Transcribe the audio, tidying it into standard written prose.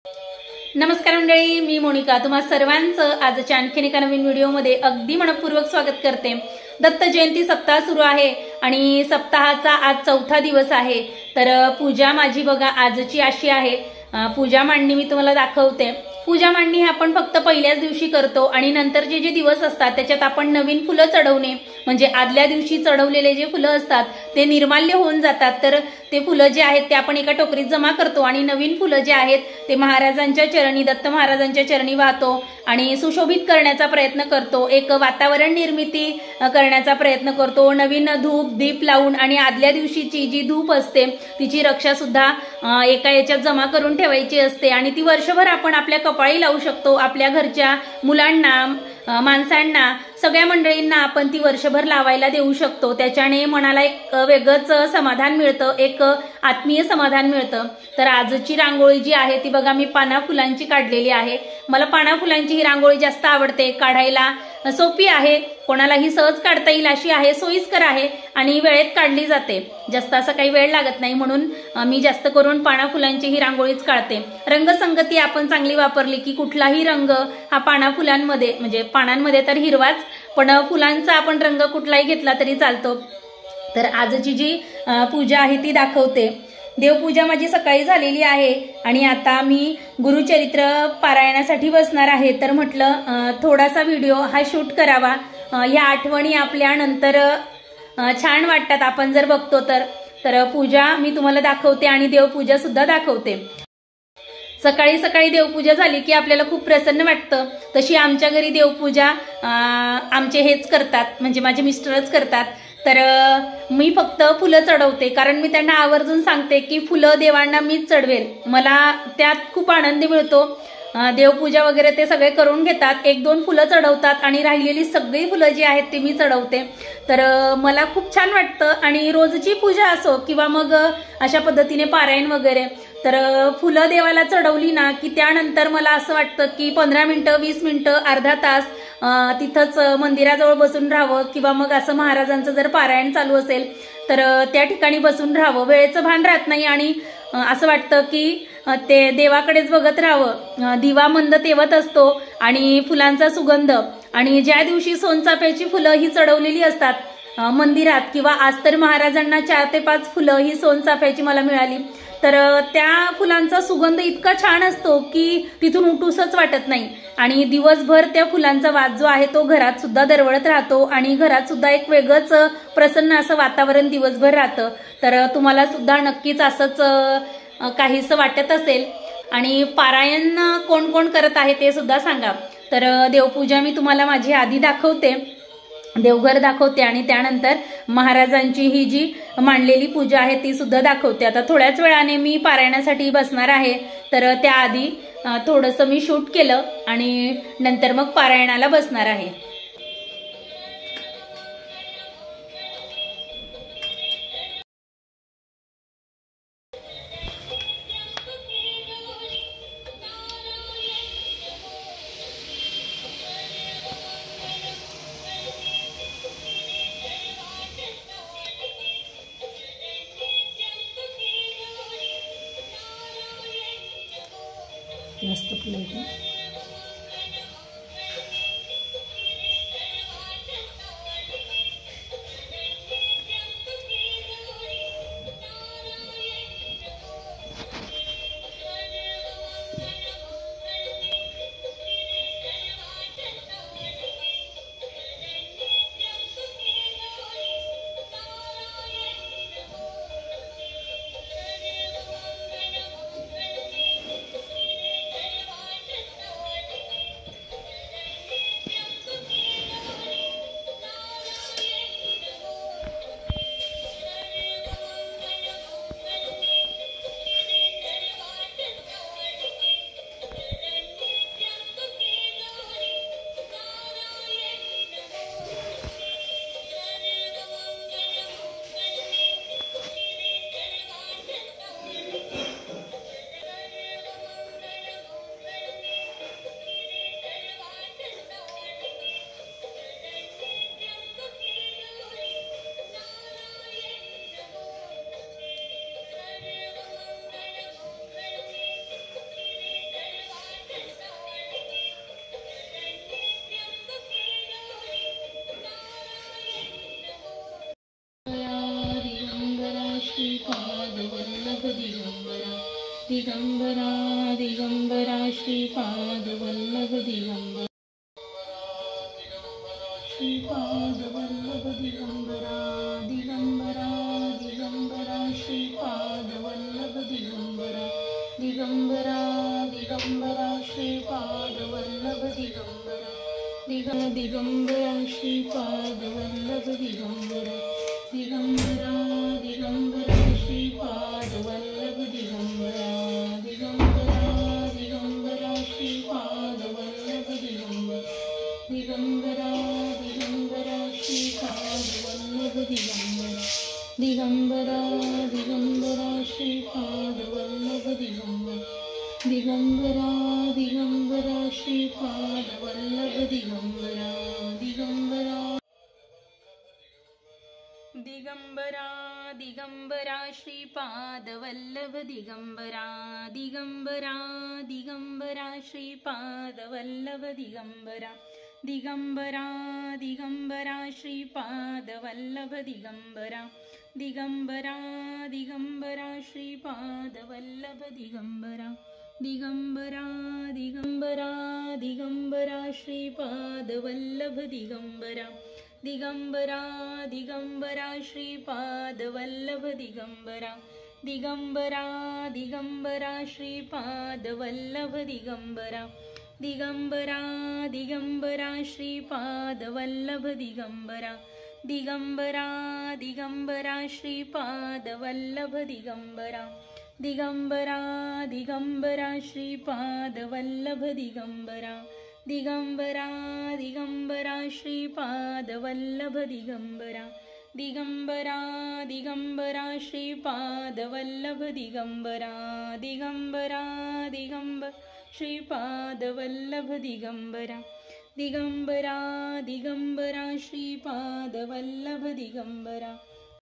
नमस्कार मंडळी, मी मोनिका तुम्हा सर्वांचं आजच्या आणखीन एका नवीन व्हिडिओमध्ये अगदी मनपूर्वक स्वागत करते। दत्त जयंती सप्ताह सुरू आहे आणि सप्ताहाचा आज चौथा दिवस आहे। तर पूजा माझी बघा आजची अशी आहे। पूजा मांडणी मी तुम्हाला दाखवते। पूजा मांडणी आपण फक्त पहिल्याच दिवशी करतो आणि नंतर जे दिवस असतात त्याच्यात आपण नवीन फुलं चढवणे म्हणजे आदल्या दिवशी चढवलेले जे फुलं असतात ते निर्माल्य होऊन जातात। तर ते फुलं जे आहेत ते आपण एका टोकरीत जमा करतो आणि नवीन फुलं जे आहेत ते महाराजांच्या चरणी दत्त महाराजांच्या चरणी वाहतो आणि सुशोभित करण्याचा प्रयत्न करतो। एक वातावरण निर्मिती करण्याचा प्रयत्न करतो। नवीन धूप दीप लावून आणि आदल्या दिवशीची जी धूप असते तिची रक्षा सुद्धा एका याच्यात जमा करून ठेवायची असते आणि ती वर्षभर आपण आपल्या कपाळी लावू शकतो। आपल्या घरच्या मुलांना माणसांना सगळ्या मंडळींना आपण ती वर्षभर लावायला देऊ शकतो। त्याच्याने मनाला एक वेगळंच समाधान मिळतं, एक आत्मीय समाधान मिळतं। तर आजची रांगोळी जी आहे ती बघा मी पाना फुलांची काढलेली आहे। मला पाना फुलांची ही रांगोळी जास्त आवडते, काढायला सोपी आहे, कोणालाही सहज काढता येईल अशी आहे, सोयीस्कर आहे आणि वेळेत काढली जाते। जास्त असा काही वेळ लागत नाही म्हणून मी जास्त करून पाना फुलांची ही रांगोळीच काढते। रंगसंगती आपण चांगली वापरली की कुठलाही रंग हा पाना फुलांमध्ये म्हणजे पानांमध्ये तर हिरवाच, पण फुलांचा आपण रंग कुठलाही घेतला तरी चालतो। तर आजची जी पूजा आहे ती दाखवते। देवपूजा माझी सकाळी झालेली आहे आणि आता मी गुरुचरित्र पारायणासाठी बसणार आहे। तर म्हटलं थोडासा व्हिडिओ हा शूट करावा। या आठवणी आपल्या नंतर छान वाटतात आपण जर बघतो तर पूजा मी तुम्हाला दाखवते आणि देवपूजा सुद्धा दाखवते। सकाळी सकाळी देवपूजा झाली की आपल्याला खूप प्रसन्न वाटतं। तशी आमच्या घरी देवपूजा आमचे हेच करतात म्हणजे माझे मिस्टरच करतात। तर मी फक्त फुलं चढवते कारण मी त्यांना आवर्जून सांगते की फुलं देवांना मीच चढवेल, मला त्यात खूप आनंद मिळतो। देवपूजा वगैरे ते सगळे करून घेतात, एक दोन फुलं चढवतात आणि राहिलेली सगळी फुलं जी आहेत ती मी चढवते। तर मला खूप छान वाटतं आणि रोजची पूजा असो किंवा मग अशा पद्धतीने पारायण वगैरे तर फुलं देवाला चढवली ना की त्यानंतर मला असं वाटतं की 15 मिनिटं 20 मिनिटं अर्धा तास तिथंच मंदिराजवळ बसून राहावं किंवा मग असं महाराजांचं जर पारायण चालू असेल तर त्या ठिकाणी बसून राहावं। वेळेचं भान राहत नाही आणि असं वाटतं की ते देवाकडेच बघत राहावं। दिवा मंद तेवत असतो आणि फुलांचा सुगंध आणि ज्या दिवशी सोनचाफ्याची फुलं ही चढवलेली असतात मंदिरात किंवा आज तर महाराजांना 4 ते 5 फुलं ही सोनचाफ्याची मला मिळाली तर त्या फुलांचा सुगंध इतका छान असतो की तिथून उठूसच वाटत नाही आणि दिवसभर त्या फुलांचा वास जो आहे तो घरात सुद्धा दरवळत राहतो आणि घरात सुद्धा एक वेगळंच प्रसन्न असं वातावरण दिवसभर राहतं। तर तुम्हाला सुद्धा नक्कीच असंच काहीसं वाटत असेल आणि पारायण कोण कोण करत आहे ते सुद्धा सांगा। तर देवपूजा मी तुम्हाला माझी आधी दाखवते, देवघर दाखवते आणि त्यानंतर महाराजांची ही जी मांडलेली पूजा आहे ती सुद्धा दाखवते। आता थोड्याच वेळाने मी पारायणासाठी बसणार आहे तर त्याआधी थोडंसं मी शूट केलं आणि नंतर मग पारायणाला बसणार आहे। मस्त फुलं आहेत। दिगंबरा दिगंबरा श्रीपाद वल्लभ दिगंबरा श्रीपाद वल्लभ दिगंबरा दिगंबरा दिगंबरा श्रीपाद वल्लभ दिगंबरा दिगंबरा दिगंबरा श्रीपाद वल्लभ दिगंबरा दिगंबरा श्रीपाद वल्लभ दिगंबरा दिगंबरा दिगंबरा श्रीपाद वल्लभ दिगंबरा दिगंबरा दिगंबरा श्रीपाद वल्लभ दिगंबरा दिगंबरा दिगंबरा श्रीपाद वल्लभ दिगंबरा दिगंबरा दिगंबरा श्रीपाद वल्लभ दिगंबरा दिगंबरा दिगंबरा श्रीपाद वल्लभ दिगंबरा दिगंबरा दिगंबरा दिगंबरा श्रीपाद वल्लभ दिगंबरा दिगंबरा दिगंबरा श्रीपाद वल्लभ दिगंबरा दिगंबरा दिगंबरा श्रीपाद वल्लभ दिगंबरा दिगंबरा दिगंबरा श्रीपाद वल्लभ दिगंबरा दिगंबरा दिगंबरा दिगंबरा श्रीपाद वल्लभ दिगंबरा दिगंबरा दिगंबरा श्रीपाद वल्लभ दिगंबरा दिगंबरा दिगंबरा श्रीपाद वल्लभ दिगंबरा दिगंबरा दिगंबरा श्रीपाद वल्लभ दिगंबरा दिगंबरा दिगंबरा श्रीपाद वल्लभ दिगंबरा दिगंबरा दिगंबरा श्रीपाद वल्लभ दिगंबरा दिगंबरा दिगंबरा श्रीपाद वल्लभ दिगंबरा दिगंबरा दिगंबरा श्रीपाद वल्लभ दिगंबरा दिगंबरा दिगंबर श्रीपाद वल्लभ दिगंबरा दिगंबरा दिगंबरा श्रीपाद वल्लभ दिगंबरा